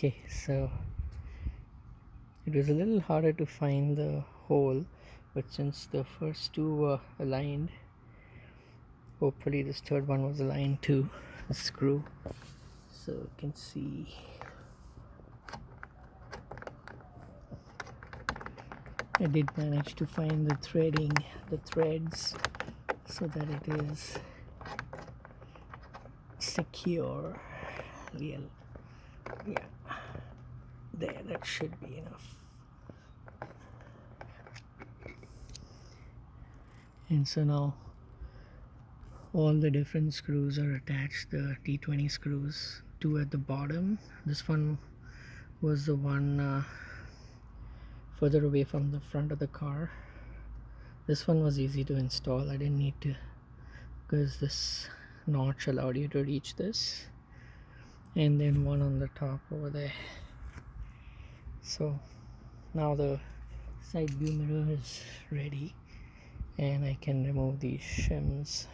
Okay, so it was a little harder to find the hole, but since the first two were aligned, hopefully this third one was aligned too, the screw. So you can see I did manage to find the threads, so that it is secure. Yeah, there, that should be enough. And so now all the different screws are attached, the T20 screws, two at the bottom. This one was the one further away from the front of the car. This one was easy to install. I didn't need to, because this notch allowed you to reach this, and then one on the top over there. So now the side view mirror is ready and I can remove these shims.